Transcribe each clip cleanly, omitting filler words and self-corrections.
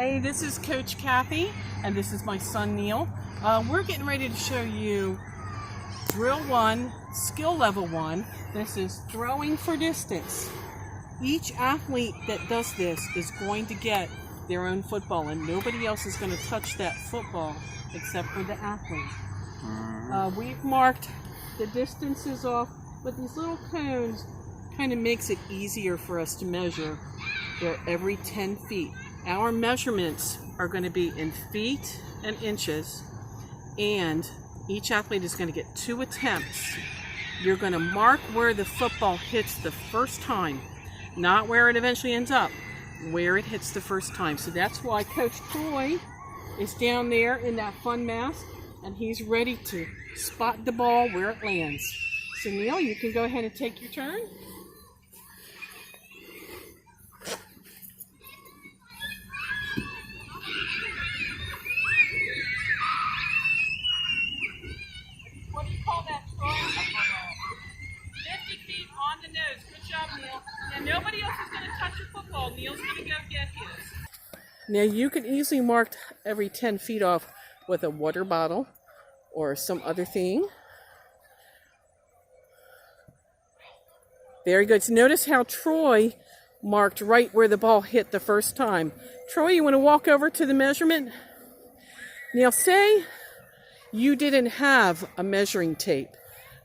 Hey, this is Coach Kathy, and this is my son Neil. We're getting ready to show you Drill 1, Skill Level 1. This is throwing for distance. Each athlete that does this is going to get their own football, and nobody else is going to touch that football except for the athlete. We've marked the distances off, but these little cones kind of makes it easier for us to measure. They're every 10 feet. Our measurements are going to be in feet and inches, and each athlete is going to get 2 attempts. You're going to mark where the football hits the first time, not where it eventually ends up, where it hits the first time. So that's why Coach Troy is down there in that fun mask, and he's ready to spot the ball where it lands. So Neil, you can go ahead and take your turn. What do you call that, Troy? 50 feet on the nose. Good job, Neil. And nobody else is going to touch your football. Neil's going to go get his. Now you can easily mark every 10 feet off with a water bottle or some other thing. Very good. So notice how Troy marked right where the ball hit the first time. Troy, you want to walk over to the measurement? Now say you didn't have a measuring tape,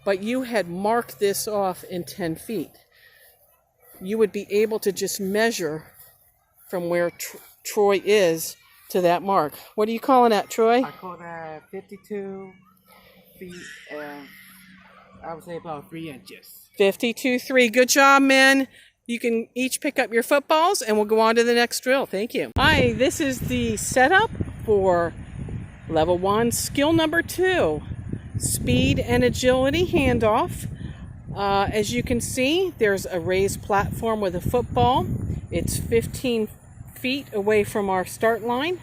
but you had marked this off in 10 feet. You would be able to just measure from where Troy is to that mark. What are you calling that, Troy? I call that 52 feet and I would say about 3 inches. 52.3. Good job, men. You can each pick up your footballs and we'll go on to the next drill. Thank you. Hi, this is the setup for Level 1, Skill Number 2, Speed and Agility Handoff. As you can see, there's a raised platform with a football. It's 15 feet away from our start line.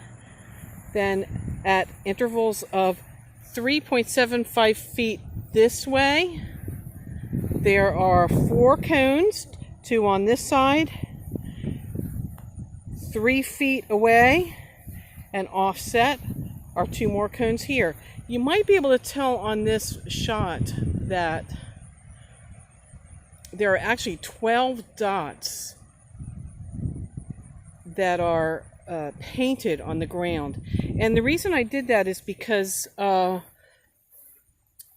Then at intervals of 3.75 feet this way, there are 4 cones, 2 on this side, 3 feet away and offset are 2 more cones here. You might be able to tell on this shot that there are actually 12 dots that are painted on the ground. And the reason I did that is because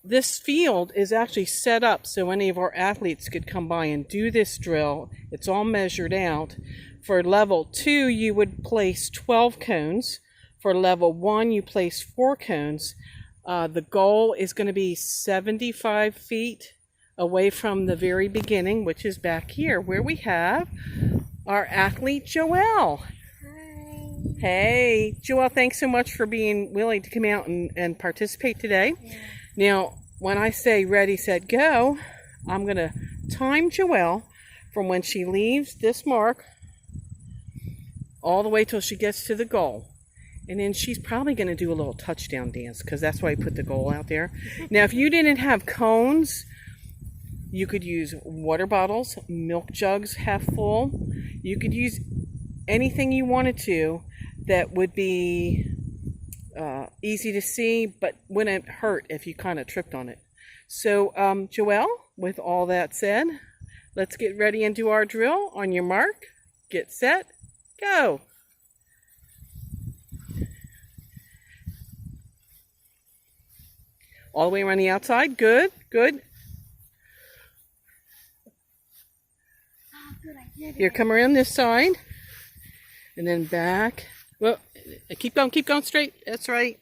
this field is actually set up so any of our athletes could come by and do this drill. It's all measured out. For level 2, you would place 12 cones. For level 1, you place 4 cones. The goal is going to be 75 feet away from the very beginning, which is back here, where we have our athlete, Joelle. Hi. Hey, Joelle, thanks so much for being willing to come out and participate today. Yeah. Now, when I say ready, set, go, I'm going to time Joelle from when she leaves this mark all the way till she gets to the goal. And then she's probably going to do a little touchdown dance because that's why I put the goal out there. Now, if you didn't have cones, you could use water bottles, milk jugs half full. You could use anything you wanted to that would be easy to see, but wouldn't hurt if you kind of tripped on it. So, Joelle, with all that said, let's get ready and do our drill. On your mark, get set, go. All the way around the outside. Good, good. Oh, good, I did it. Here, come around this side. And then back. Well, keep going straight. That's right.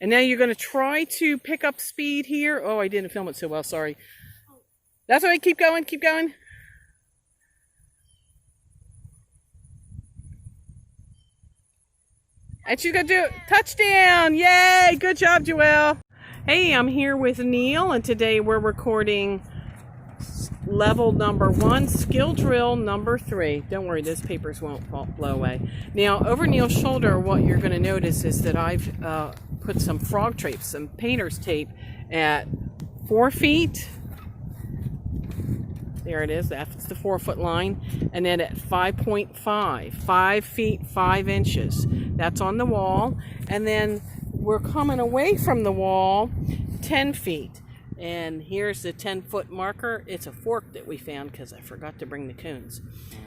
And now you're going to try to pick up speed here. Oh, I didn't film it so well, sorry. That's all right, keep going, keep going. And she's going to do it. Touchdown! Yay! Good job, Joelle. Hey, I'm here with Neil, and today we're recording level number 1, skill drill number 3. Don't worry, those papers won't blow away. Now, over Neil's shoulder, what you're going to notice is that I've put some frog tape, some painter's tape at 4 feet, There it is. That's the 4-foot line. And then at 5.5, 5 feet 5 inches. That's on the wall. And then we're coming away from the wall 10 feet. And here's the 10-foot marker. It's a fork that we found because I forgot to bring the cones.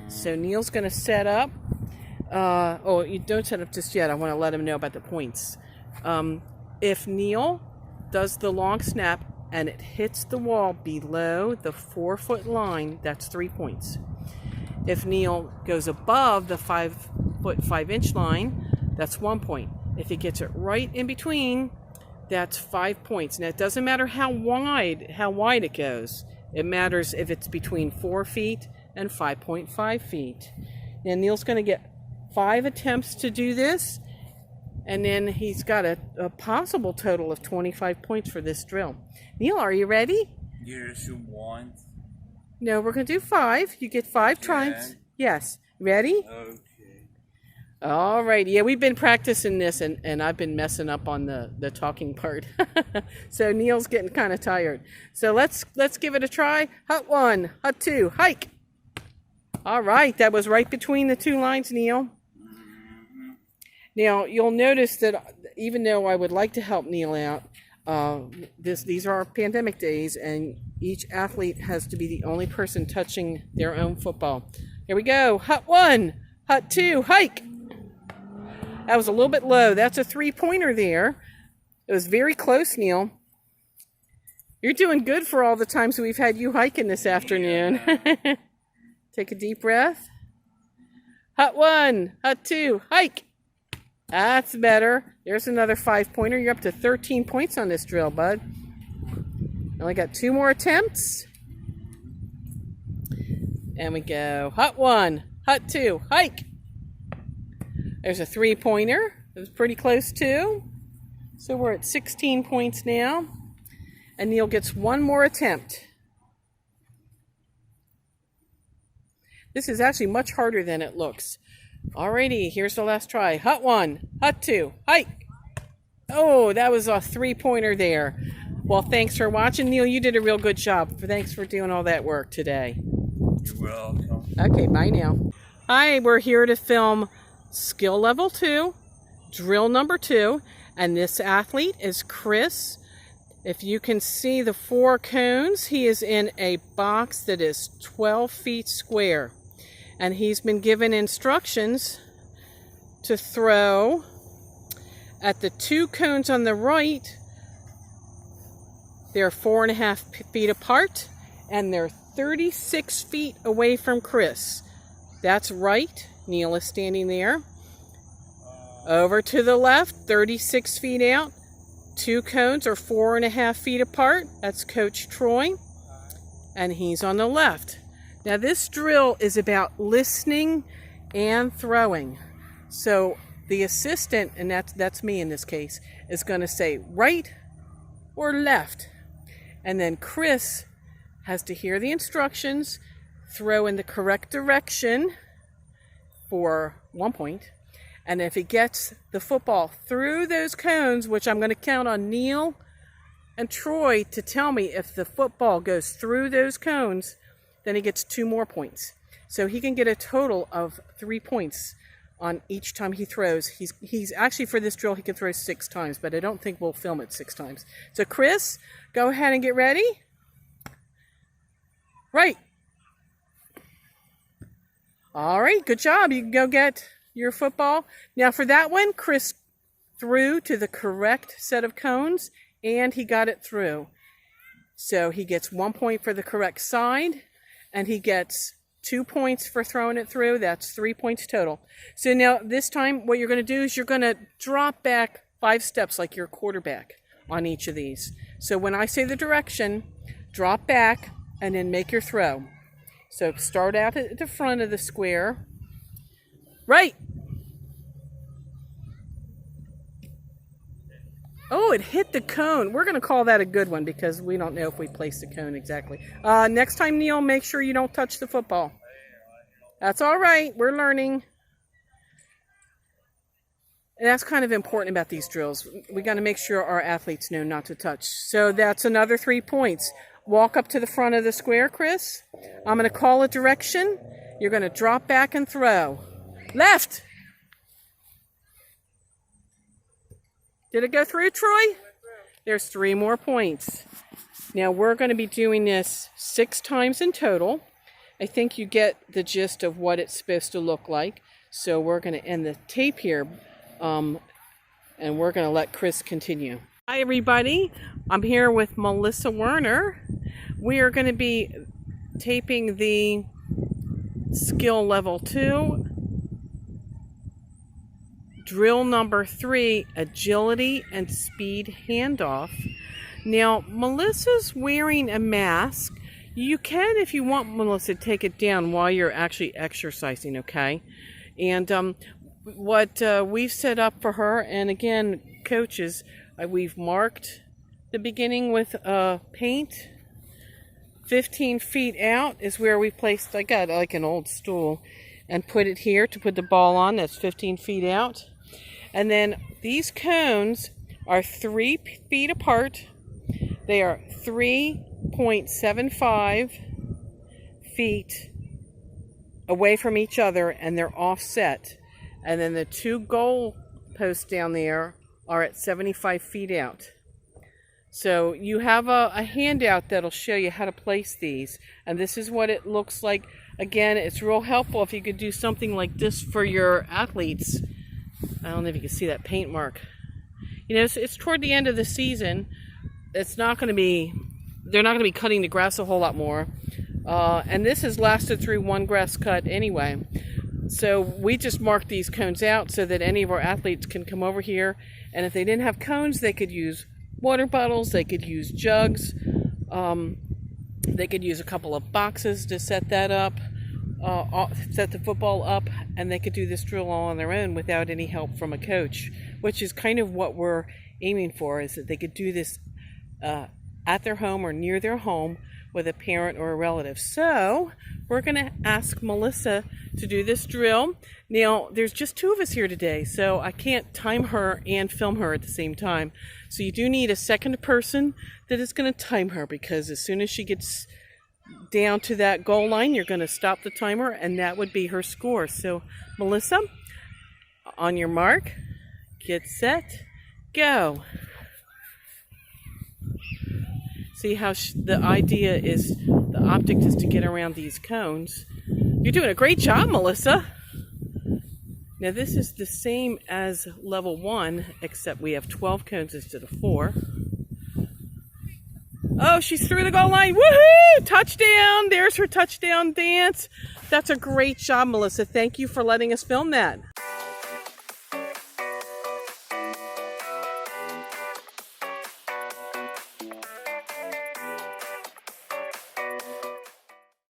So Neil's going to set up. Oh, you don't set up just yet. I want to let him know about the points. If Neil does the long snap and it hits the wall below the 4-foot line, that's 3 points. If Neil goes above the 5-foot 5 inch line, that's 1 point. If he gets it right in between, that's 5 points. Now it doesn't matter how wide it goes. It matters if it's between 4 feet and 5.5 feet. Now Neil's going to get 5 attempts to do this, and then he's got a possible total of 25 points for this drill. Neil, are you ready? Yes, you want. No, we're going to do 5. You get 5 tries. Yes. Ready? Okay. All right. Yeah, we've been practicing this, and I've been messing up on the talking part. So Neil's getting kind of tired. So let's give it a try. Hut 1, hut 2, hike. All right. That was right between the 2 lines, Neil. Now, you'll notice that even though I would like to help Neil out, these are pandemic days, and each athlete has to be the only person touching their own football. Here we go. Hut 1, hut 2, hike. That was a little bit low. That's a 3-pointer there. It was very close, Neil. You're doing good for all the times we've had you hiking this afternoon. Take a deep breath. Hut 1, hut 2, hike. That's better. There's another 5-pointer. You're up to 13 points on this drill, bud. Only got 2 more attempts. And we go hut 1, hut 2, hike. There's a 3-pointer. It was pretty close too. So we're at 16 points now. And Neil gets 1 more attempt. This is actually much harder than it looks. Alrighty, here's the last try. Hut 1, hut 2, hike. Oh, that was a 3-pointer there. Well, thanks for watching. Neil, you did a real good job. Thanks for doing all that work today. You're welcome. Okay, bye now. Hi, we're here to film skill level 2, drill number 2, and this athlete is Chris. If you can see the 4 cones, he is in a box that is 12 feet square. And he's been given instructions to throw at the 2 cones on the right. They're 4.5 feet apart, and they're 36 feet away from Chris. That's right. Neil is standing there. Over to the left, 36 feet out. 2 cones are 4.5 feet apart. That's Coach Troy. And he's on the left. Now this drill is about listening and throwing. So the assistant, and that's me in this case, is going to say right or left. And then Chris has to hear the instructions, throw in the correct direction for 1 point. And if he gets the football through those cones, which I'm going to count on Neil and Troy to tell me if the football goes through those cones, then he gets 2 more points. So he can get a total of 3 points on each time he throws. He's actually, for this drill, he can throw 6 times, but I don't think we'll film it 6 times. So Chris, go ahead and get ready. Right. All right, good job. You can go get your football. Now for that one, Chris threw to the correct set of cones, and he got it through. So he gets 1 point for the correct side, and he gets 2 points for throwing it through. That's 3 points total. So now this time what you're going to do is you're going to drop back 5 steps like your quarterback on each of these. So when I say the direction, drop back and then make your throw. So start out at the front of the square. Right. Oh, it hit the cone. We're going to call that a good one because we don't know if we placed the cone exactly. Next time, Neil, make sure you don't touch the football. That's all right. We're learning. And that's kind of important about these drills. We got to make sure our athletes know not to touch. So that's another 3 points. walk up to the front of the square, Chris. I'm going to call a direction. You're going to drop back and throw. Left. Did it go through, Troy? There's 3 more points. Now we're going to be doing this 6 times in total. I think you get the gist of what it's supposed to look like. So we're going to end the tape here, and we're going to let Chris continue. Hi everybody, I'm here with Melissa Werner. We are going to be taping the skill level 2, drill number 3, agility and speed handoff. Now, Melissa's wearing a mask. You can, if you want, Melissa, take it down while you're actually exercising, okay? And what we've set up for her, and again, coaches, we've marked the beginning with paint. 15 feet out is where we placed, I got like an old stool, and put it here to put the ball on. That's 15 feet out. And then these cones are 3 feet apart. They are 3.75 feet away from each other, and they're offset. And then the 2 goal posts down there are at 75 feet out. So you have a handout that'll show you how to place these, and this is what it looks like. Again, it's real helpful if you could do something like this for your athletes. I don't know if you can see that paint mark. You know, it's toward the end of the season. It's not going to be, they're not going to be cutting the grass a whole lot more. And this has lasted through 1 grass cut anyway. So we just marked these cones out so that any of our athletes can come over here. And if they didn't have cones, they could use water bottles, they could use jugs, they could use a couple of boxes to set that up, set the football up, and they could do this drill all on their own without any help from a coach, which is kind of what we're aiming for, is that they could do this at their home or near their home with a parent or a relative. So we're going to ask Melissa to do this drill. Now, there's just 2 of us here today, so I can't time her and film her at the same time. So you do need a second person that is going to time her, because as soon as she gets down to that goal line, you're going to stop the timer, and that would be her score. So Melissa, on your mark, get set, go. See how the idea is, the object is to get around these cones. You're doing a great job, Melissa. Now this is the same as level 1, except we have 12 cones instead of 4. Oh, she's through the goal line. Woohoo! Touchdown! There's her touchdown dance. That's a great job, Melissa. Thank you for letting us film that.